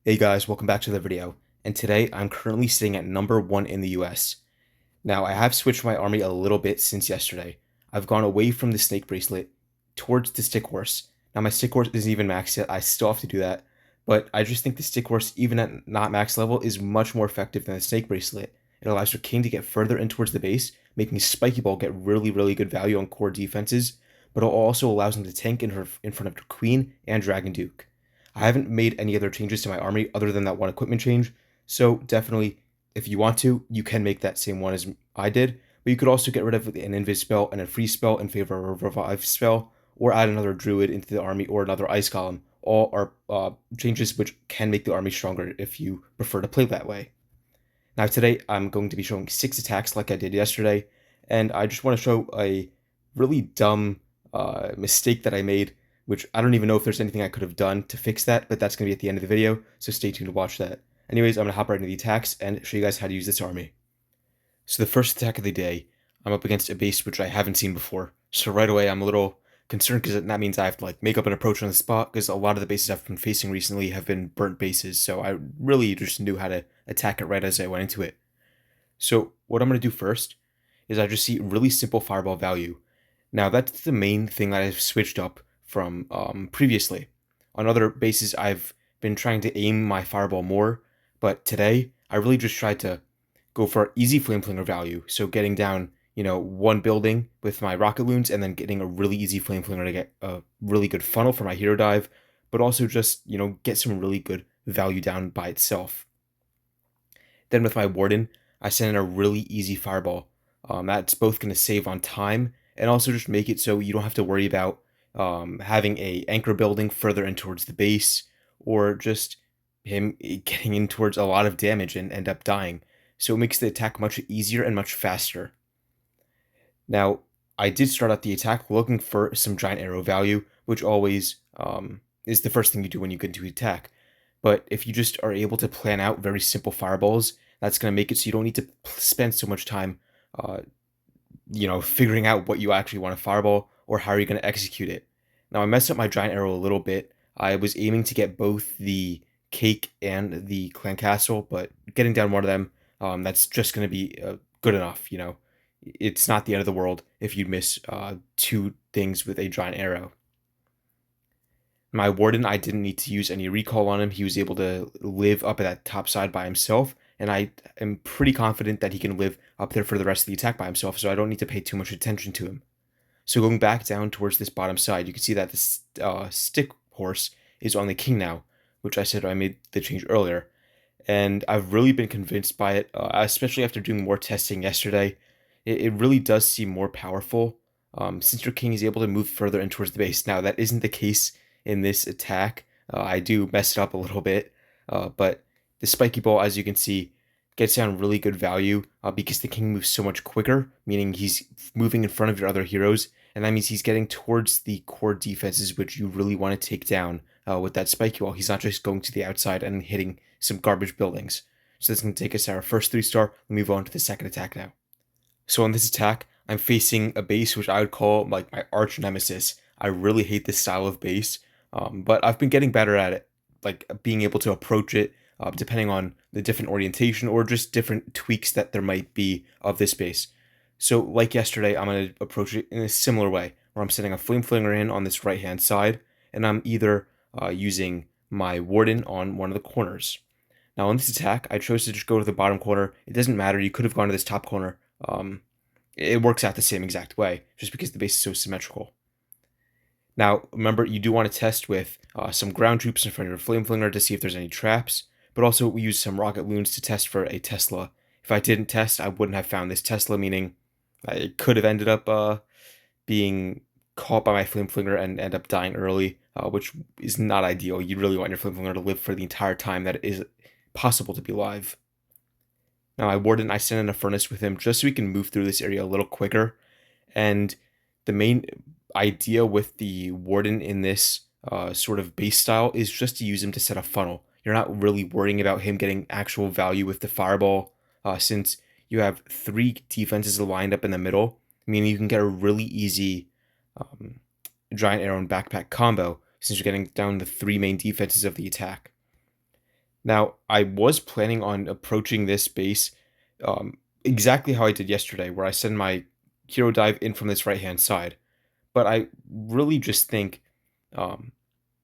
Hey guys, welcome back to the video, and today I'm currently sitting at number 1 in the US. Now, I have switched my army a little bit since yesterday. I've gone away from the snake bracelet towards the stick horse. Now, my stick horse isn't even maxed yet, I still have to do that, but I just think the stick horse, even at not max level, is much more effective than the snake bracelet. It allows your king to get further in towards the base, making Spiky Ball get really good value on core defenses, but it also allows him to tank in front of your queen and Dragon Duke. I haven't made any other changes to my army other than that one equipment change, so definitely, if you want to, you can make that same one as I did, but you could also get rid of an invis spell and a freeze spell in favor of a revive spell, or add another druid into the army or another ice golem. All are changes which can make the army stronger if you prefer to play that way. Now today I'm going to be showing 6 attacks like I did yesterday, and I just want to show a really dumb mistake that I made, which I don't even know if there's anything I could have done to fix that, but that's going to be at the end of the video, so stay tuned to watch that. Anyways, I'm going to hop right into the attacks and show you guys how to use this army. So the first attack of the day, I'm up against a base which I haven't seen before, so right away I'm a little concerned because that means I have to make up an approach on the spot, because a lot of the bases I've been facing recently have been burnt bases, so I really just knew how to attack it right as I went into it. So what I'm going to do first is I just see really simple fireball value. Now that's the main thing that I've switched up from previously. On other bases I've been trying to aim my fireball more, but today I really just tried to go for easy flame flinger value, so getting down one building with my rocket loons and then getting a really easy flame flinger to get a really good funnel for my hero dive, but also just get some really good value down by itself. Then with my warden, I send in a really easy fireball. That's both going to save on time and also just make it so you don't have to worry about having a anchor building further in towards the base, or just him getting in towards a lot of damage and end up dying. So it makes the attack much easier and much faster. Now, I did start out the attack looking for some giant arrow value, which always is the first thing you do when you get into attack. But if you just are able to plan out very simple fireballs, that's going to make it so you don't need to spend so much time, uh, figuring out what you actually want to fireball or how you're going to execute it. Now, I messed up my giant arrow a little bit. I was aiming to get both the cake and the clan castle, but getting down one of them, that's just going to be good enough. It's not the end of the world if you miss 2 things with a giant arrow. My warden, I didn't need to use any recall on him. He was able to live up at that top side by himself, and I am pretty confident that he can live up there for the rest of the attack by himself, so I don't need to pay too much attention to him. So going back down towards this bottom side, you can see that this stick horse is on the king now, which I said I made the change earlier. And I've really been convinced by it, especially after doing more testing yesterday. It really does seem more powerful, since your king is able to move further in towards the base. Now, that isn't the case in this attack. I do mess it up a little bit, but the spiky ball, as you can see, gets down really good value because the king moves so much quicker, meaning he's moving in front of your other heroes, and that means he's getting towards the core defenses which you really want to take down with that spiky ball. He's not just going to the outside and hitting some garbage buildings. So that's going to take us to our first 3-star. We'll move on to the second attack now. So on this attack, I'm facing a base which I would call my arch nemesis. I really hate this style of base, but I've been getting better at it, being able to approach it depending on the different orientation or just different tweaks that there might be of this base. So like yesterday, I'm going to approach it in a similar way, where I'm setting a flame flinger in on this right hand side, and I'm either using my warden on one of the corners. Now on this attack, I chose to just go to the bottom corner. It doesn't matter, you could have gone to this top corner. It works out the same exact way, just because the base is so symmetrical. Now, remember, you do want to test with some ground troops in front of your flame flinger to see if there's any traps, but also we use some rocket loons to test for a Tesla. If I didn't test, I wouldn't have found this Tesla, meaning I could have ended up being caught by my flame flinger and end up dying early, which is not ideal. You really want your flame flinger to live for the entire time that it is possible to be alive. Now, my warden, I sent in a furnace with him just so we can move through this area a little quicker. And the main idea with the warden in this sort of base style is just to use him to set a funnel. You're not really worrying about him getting actual value with the fireball, since you have 3 defenses lined up in the middle, meaning you can get a really easy giant arrow and backpack combo since you're getting down the 3 main defenses of the attack. Now, I was planning on approaching this base exactly how I did yesterday, where I send my hero dive in from this right-hand side. But I really just think um,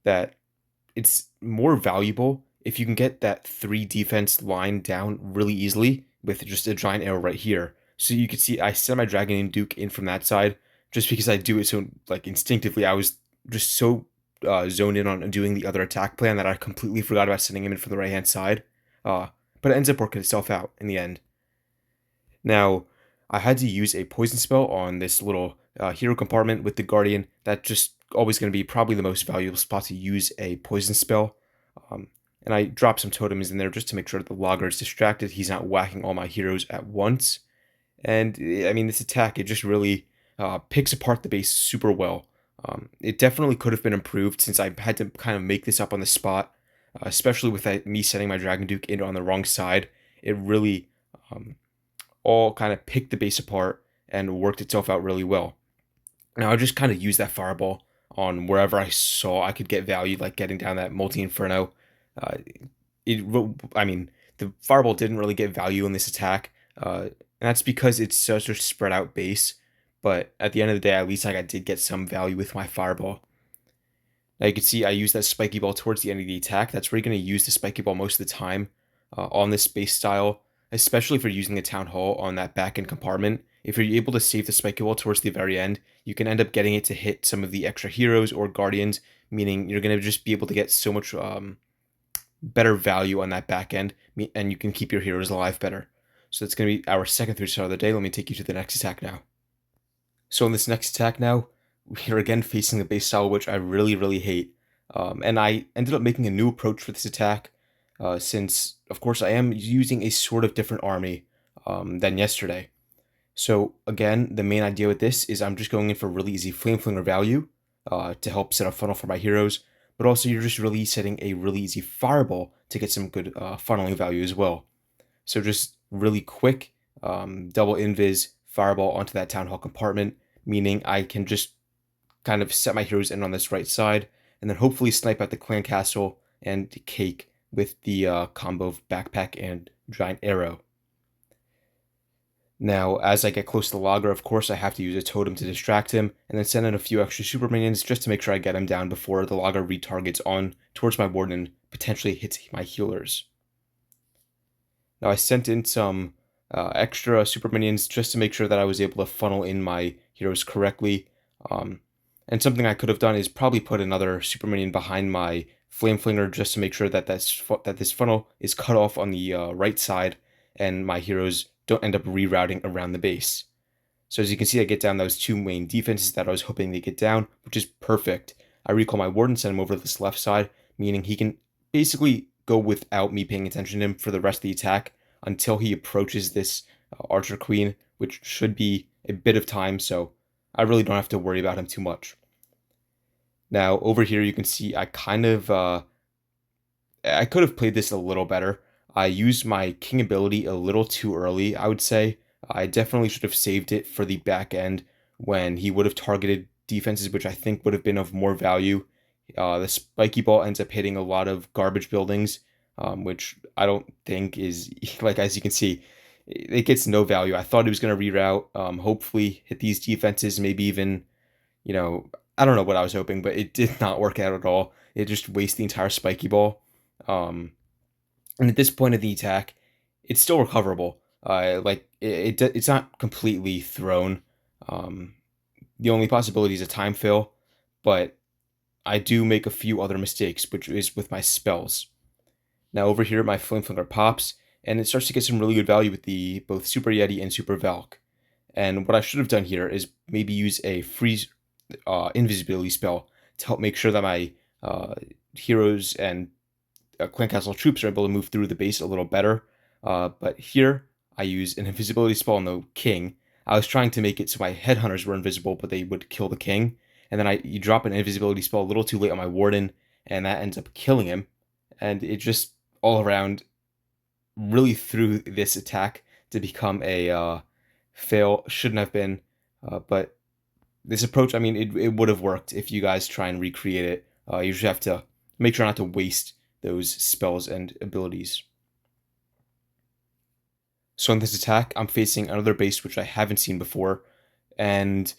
that it's more valuable if you can get that 3 defense line down really easily with just a giant arrow right here. So you can see I send my Dragon and Duke in from that side just because I do it so like instinctively. I was just so zoned in on doing the other attack plan that I completely forgot about sending him in from the right hand side. Uh, but it ends up working itself out in the end. Now, I had to use a poison spell on this little hero compartment with the Guardian. That's just always going to be probably the most valuable spot to use a poison spell. Um, and I dropped some totems in there just to make sure that the logger is distracted. He's not whacking all my heroes at once. And I mean, this attack, it just really picks apart the base super well. It definitely could have been improved since I had to kind of make this up on the spot, especially with me setting my Dragon Duke in on the wrong side. It really um, all kind of picked the base apart and worked itself out really well. Now I just kind of used that fireball on wherever I saw I could get value, like getting down that multi inferno. Uh, I mean, the fireball didn't really get value in this attack, and that's because it's such a spread out base. But at the end of the day, at least like I did get some value with my fireball. Now you can see I used that spiky ball towards the end of the attack. That's where you're going to use the spiky ball most of the time on this base style, especially if you're using a town hall on that back end compartment. If you're able to save the spiky ball towards the very end, you can end up getting it to hit some of the extra heroes or guardians, meaning you're going to just be able to get so much better value on that back end, and you can keep your heroes alive better. So that's going to be our second 3-star of the day. Let me take you to the next attack now. So in this next attack now, we are again facing the base style, which I really, really hate. And I ended up making a new approach for this attack, since, of course, I am using a sort of different army than yesterday. So again, the main idea with this is I'm just going in for really easy Flame Flinger value to help set a funnel for my heroes, but also you're just really setting a really easy Fireball to get some good funneling value as well. So just really quick, double invis Fireball onto that Town Hall compartment, meaning I can just kind of set my heroes in on this right side, and then hopefully snipe at the Clan Castle and Cake with the combo of Backpack and Giant Arrow. Now, as I get close to the logger, of course, I have to use a totem to distract him, and then send in a few extra super minions just to make sure I get him down before the logger retargets on towards my warden and potentially hits my healers. Now, I sent in some extra super minions just to make sure that I was able to funnel in my heroes correctly. And something I could have done is probably put another super minion behind my flame flinger just to make sure that this funnel is cut off on the right side and my heroes don't end up rerouting around the base. So as you can see, I get down those two main defenses that I was hoping to get down, which is perfect. I recall my warden, send him over to this left side, meaning he can basically go without me paying attention to him for the rest of the attack until he approaches this archer queen, which should be a bit of time, so I really don't have to worry about him too much. Now, over here you can see I kind of, I could have played this a little better. I used my king ability a little too early, I would say. I definitely should have saved it for the back end when he would have targeted defenses, which I think would have been of more value. The spiky ball ends up hitting a lot of garbage buildings, which I don't think is, like, as you can see, it gets no value. I thought he was going to reroute, hopefully hit these defenses, maybe even, I don't know what I was hoping, but it did not work out at all. It just wasted the entire spiky ball. And at this point of the attack, it's still recoverable. It's not completely thrown. The only possibility is a time fail, but I do make a few other mistakes, which is with my spells. Now over here, my Flame Flinger pops, and it starts to get some really good value with the both Super Yeti and Super Valk. And what I should have done here is maybe use a freeze invisibility spell to help make sure that my heroes and Clan Castle troops are able to move through the base a little better. But here, I use an invisibility spell on the king. I was trying to make it so my headhunters were invisible, but they would kill the king. And then you drop an invisibility spell a little too late on my warden, and that ends up killing him. And it just all around really threw this attack to become a fail. Shouldn't have been, but this approach, I mean, it would have worked if you guys try and recreate it. You just have to make sure not to waste those spells and abilities. So in this attack, I'm facing another base which I haven't seen before, and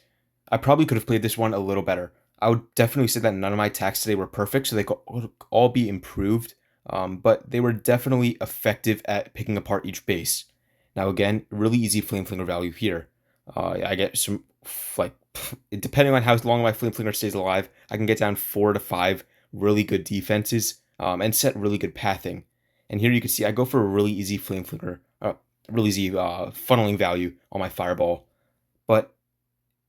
I probably could have played this one a little better. I would definitely say that none of my attacks today were perfect, so they could all be improved, but they were definitely effective at picking apart each base. Now again, really easy Flame Flinger value here. I get some, like, depending on how long my Flame Flinger stays alive, I can get down 4 to 5 really good defenses, and set really good pathing. And here you can see I go for a really easy Flame Flinger, really easy funneling value on my Fireball. But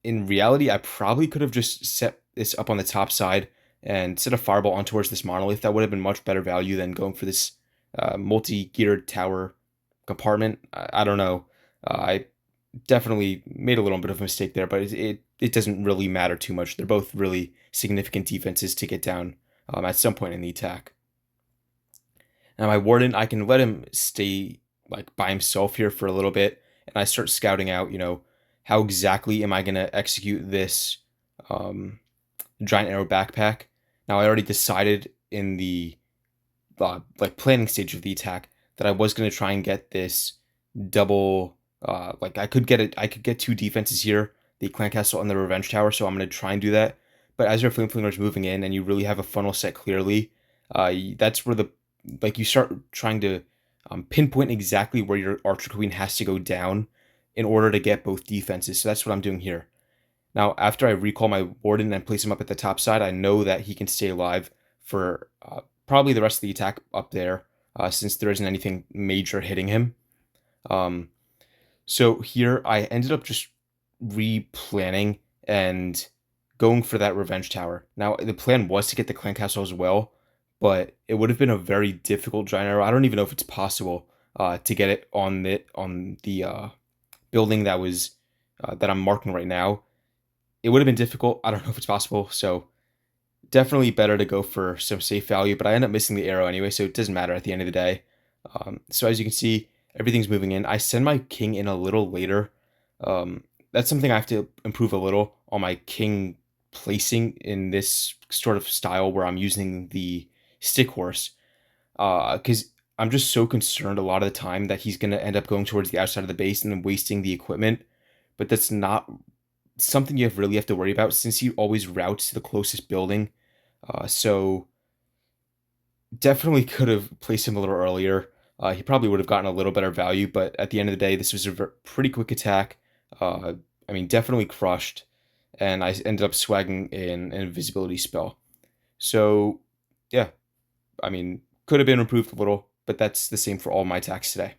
in reality, I probably could have just set this up on the top side and set a Fireball on towards this Monolith. That would have been much better value than going for this multi-geared tower compartment. I don't know. I definitely made a little bit of a mistake there, but it doesn't really matter too much. They're both really significant defenses to get down at some point in the attack. Now my Warden, I can let him stay like by himself here for a little bit, and I start scouting out, how exactly am I going to execute this giant arrow backpack. Now I already decided in the planning stage of the attack that I was going to try and get this double, I could get 2 defenses here, the Clan Castle and the Revenge Tower, so I'm going to try and do that. But as your Flame Flinger is moving in and you really have a funnel set clearly, that's where you start trying to pinpoint exactly where your Archer Queen has to go down in order to get both defenses. So that's what I'm doing here. Now, after I recall my Warden and place him up at the top side, I know that he can stay alive for probably the rest of the attack up there, since there isn't anything major hitting him. So here I ended up just replanning and going for that Revenge Tower. Now, the plan was to get the Clan Castle as well, but it would have been a very difficult giant arrow. I don't even know if it's possible to get it on the building that I'm marking right now. It would have been difficult. I don't know if it's possible, so definitely better to go for some safe value, but I end up missing the arrow anyway, so it doesn't matter at the end of the day. So as you can see, everything's moving in. I send my king in a little later. That's something I have to improve a little on my king placing in this sort of style where I'm using the stick horse, because I'm just so concerned a lot of the time that he's going to end up going towards the outside of the base and then wasting the equipment, but that's not something you really have to worry about since he always routes to the closest building. So definitely could have placed him a little earlier. He probably would have gotten a little better value, but at the end of the day, this was a pretty quick attack. Definitely crushed, and I ended up swagging in an invisibility spell. So, yeah, could have been improved a little, but that's the same for all my attacks today.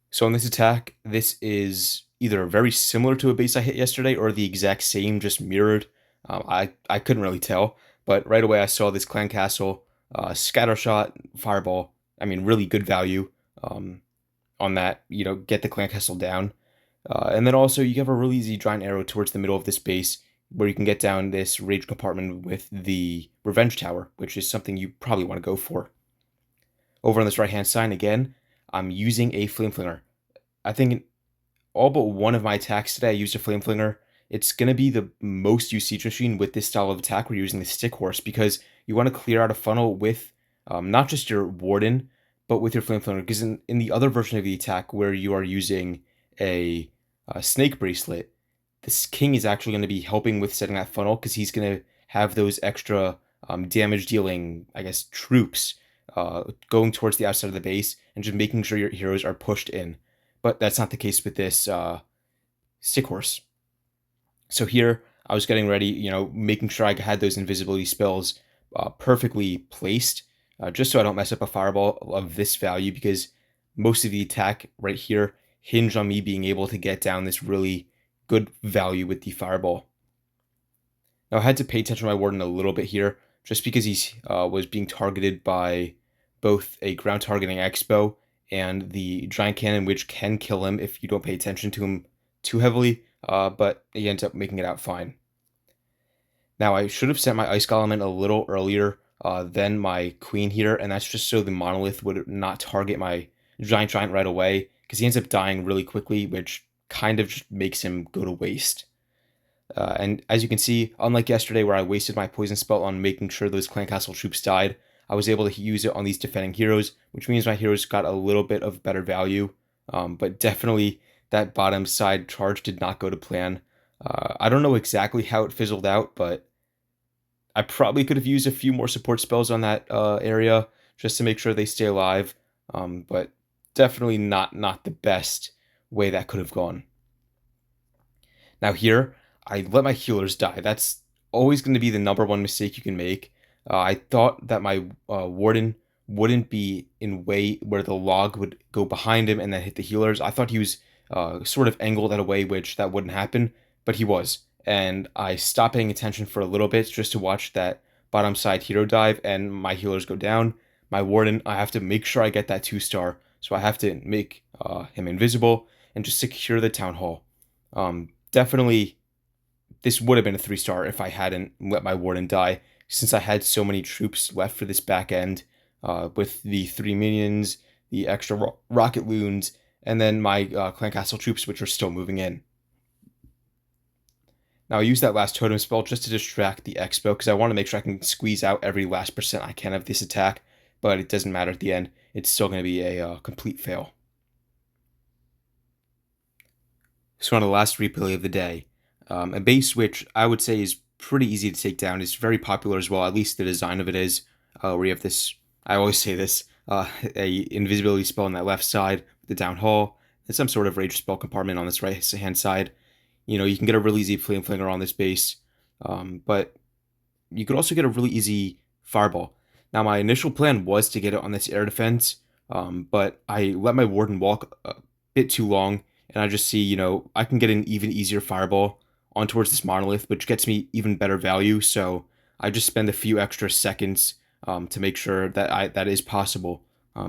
So on this attack, this is either very similar to a base I hit yesterday or the exact same, just mirrored. I couldn't really tell, but right away I saw this Clan Castle, Scattershot, Fireball. Really good value on that, get the Clan Castle down. And then also you have a really easy giant arrow towards the middle of this base where you can get down this rage compartment with the Revenge Tower, which is something you probably want to go for. Over on this right-hand side, again, I'm using a Flame Flinger. I think in all but one of my attacks today, I used a Flame Flinger. It's going to be the most used Siege Machine with this style of attack. We're using the Stick Horse because you want to clear out a funnel with not just your Warden, but with your Flame Flinger. Because in the other version of the attack where you are using a Snake Bracelet, this King is actually going to be helping with setting that funnel because he's going to have those extra damage dealing, troops going towards the outside of the base and just making sure your heroes are pushed in. But that's not the case with this Stick Horse. So here, I was getting ready, making sure I had those invisibility spells perfectly placed, just so I don't mess up a Fireball of this value, because most of the attack right here hinged on me being able to get down this really good value with the Fireball. Now, I had to pay attention to my Warden a little bit here, just because he was being targeted by both a ground targeting Expo and the Giant Cannon, which can kill him if you don't pay attention to him too heavily, but he ends up making it out fine. Now, I should have sent my Ice Golem in a little earlier than my Queen here, and that's just so the Monolith would not target my Giant right away, because he ends up dying really quickly, which kind of just makes him go to waste. And as you can see, unlike yesterday where I wasted my poison spell on making sure those clan castle troops died, I was able to use it on these defending heroes, which means my heroes got a little bit of better value. But definitely that bottom side charge did not go to plan. I don't know exactly how it fizzled out, but I probably could have used a few more support spells on that area just to make sure they stay alive. But definitely not the best way that could have gone. Now here, I let my healers die. That's always going to be the number one mistake you can make. I thought that my warden wouldn't be in way where the log would go behind him and then hit the healers. I thought he was sort of angled at a way which that wouldn't happen, but he was. And I stopped paying attention for a little bit just to watch that bottom side hero dive and my healers go down. My warden, I have to make sure I get that 2-star, so I have to make him invisible and just secure the town hall. Definitely, this would have been a 3-star if I hadn't let my warden die, since I had so many troops left for this back end with the 3 minions, the extra rocket loons, and then my clan castle troops, which are still moving in. Now I use that last totem spell just to distract the expo because I want to make sure I can squeeze out every last percent I can of this attack, but it doesn't matter at the end. It's still going to be a complete fail. So on the last replay of the day, a base which I would say is pretty easy to take down. It's very popular as well, at least the design of it is, where you have this, I always say this, a invisibility spell on that left side, the down hall, and some sort of rage spell compartment on this right hand side. You know, you can get a really easy flame flinger on this base, but you could also get a really easy fireball. Now my initial plan was to get it on this air defense, but I let my warden walk a bit too long, and I just see, you know, I can get an even easier fireball on towards this monolith, which gets me even better value. So I just spend a few extra seconds to make sure that that is possible,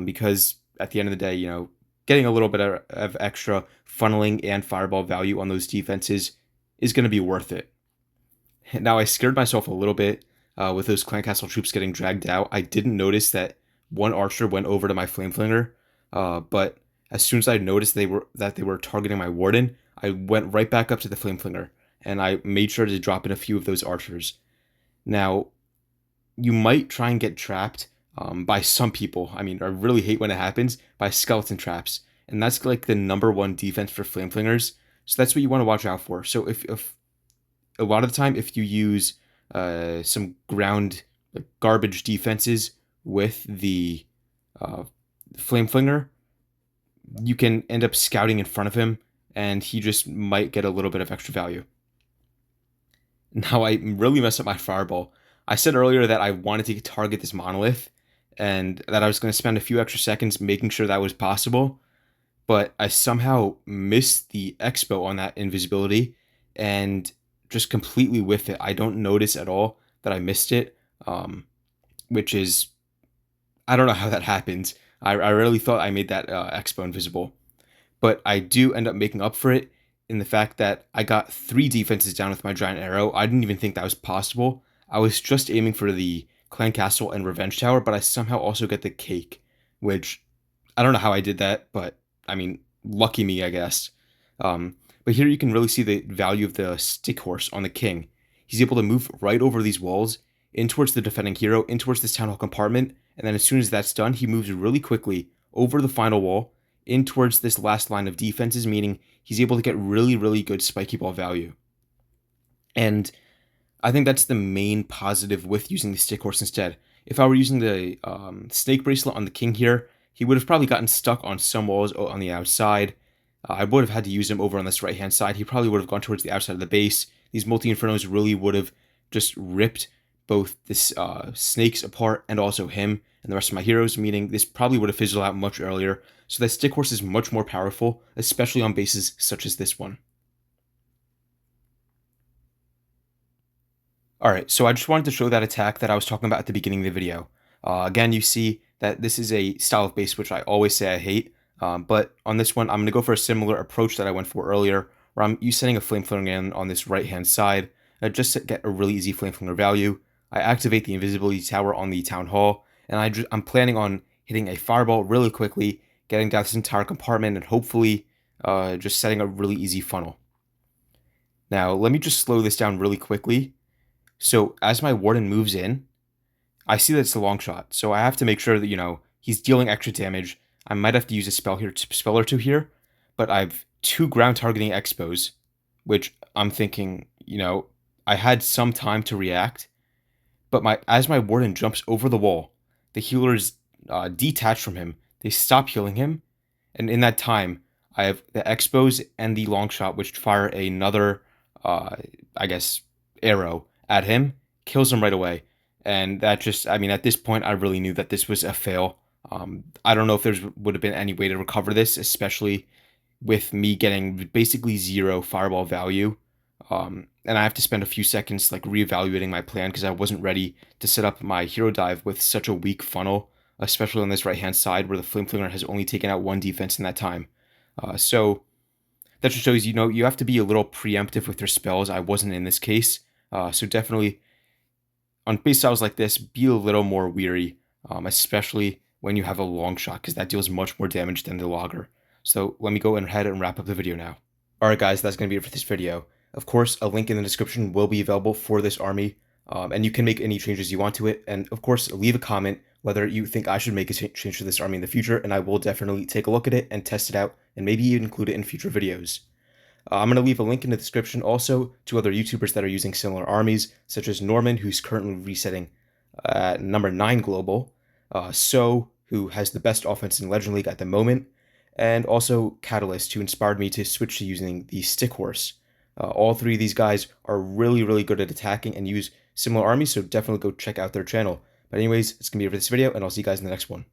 because at the end of the day, you know, getting a little bit of extra funneling and fireball value on those defenses is going to be worth it. Now I scared myself a little bit with those clan castle troops getting dragged out. I didn't notice that one archer went over to my flame flinger, but as soon as I noticed they were targeting my warden, I went right back up to the flame flinger and I made sure to drop in a few of those archers. Now, you might try and get trapped by some people. I mean, I really hate when it happens by skeleton traps, and that's like the number one defense for flame flingers. So that's what you want to watch out for. So if a lot of the time, if you use some ground like garbage defenses with the flame flinger, you can end up scouting in front of him, and he just might get a little bit of extra value. Now I really messed up my fireball. I said earlier that I wanted to target this monolith, and that I was going to spend a few extra seconds making sure that was possible, but I somehow missed the expo on that invisibility, and just completely whiff it. I don't notice at all that I missed it, which is, I don't know how that happened. I really thought I made that expo invisible, but I do end up making up for it in the fact that I got 3 defenses down with my giant arrow. I didn't even think that was possible. I was just aiming for the clan castle and revenge tower, but I somehow also get the cake, which I don't know how I did that, but I mean, lucky me, I guess. But here you can really see the value of the stick horse on the king. He's able to move right over these walls, in towards the defending hero, in towards this town hall compartment, and then as soon as that's done, he moves really quickly over the final wall, in towards this last line of defenses, meaning he's able to get really good spiky ball value. And I think that's the main positive with using the stick horse instead. If I were using the snake bracelet on the king here, he would have probably gotten stuck on some walls on the outside. I would have had to use him over on this right-hand side. He probably would have gone towards the outside of the base. These multi-infernos really would have just ripped both this snakes apart and also him and the rest of my heroes, meaning this probably would have fizzled out much earlier. So that stick horse is much more powerful, especially on bases such as this one. Alright, so I just wanted to show that attack that I was talking about at the beginning of the video. Again, you see that this is a style of base which I always say I hate, but on this one, I'm going to go for a similar approach that I went for earlier, where I'm setting a flame flinger in on this right-hand side, just to get a really easy flame flinger value. I activate the invisibility tower on the town hall, and I'm planning on hitting a fireball really quickly, getting down this entire compartment, and hopefully just setting a really easy funnel. Now, let me just slow this down really quickly. So as my warden moves in, I see that it's a long shot. So I have to make sure that, he's dealing extra damage. I might have to use a spell or two here, but I've two ground targeting expos, which I'm thinking, I had some time to react, but as my warden jumps over the wall, the healers detach from him. They stop healing him, and in that time, I have the expos and the long shot, which fire another, uh, I guess, arrow at him, kills him right away. And that just, I mean, at this point, I really knew that this was a fail. I don't know if there would have been any way to recover this, especially with me getting basically zero fireball value. And I have to spend a few seconds like reevaluating my plan because I wasn't ready to set up my hero dive with such a weak funnel, especially on this right hand side where the flame flinger has only taken out one defense in that time. So that just shows you have to be a little preemptive with your spells. I wasn't in this case, so definitely on base styles like this, be a little more weary, especially when you have a long shot because that deals much more damage than the logger. So let me go ahead and wrap up the video now. Alright guys, that's going to be it for this video. Of course, a link in the description will be available for this army, and you can make any changes you want to it, and of course, leave a comment whether you think I should make a change to this army in the future, and I will definitely take a look at it and test it out, and maybe even include it in future videos. I'm going to leave a link in the description also to other YouTubers that are using similar armies, such as Norman, who's currently resetting at number 9 global, So, who has the best offense in Legend League at the moment, and also Catalyst, who inspired me to switch to using the Stick Horse. All three of these guys are really, really good at attacking and use similar armies, so definitely go check out their channel. But anyways, it's going to be it for this video, and I'll see you guys in the next one.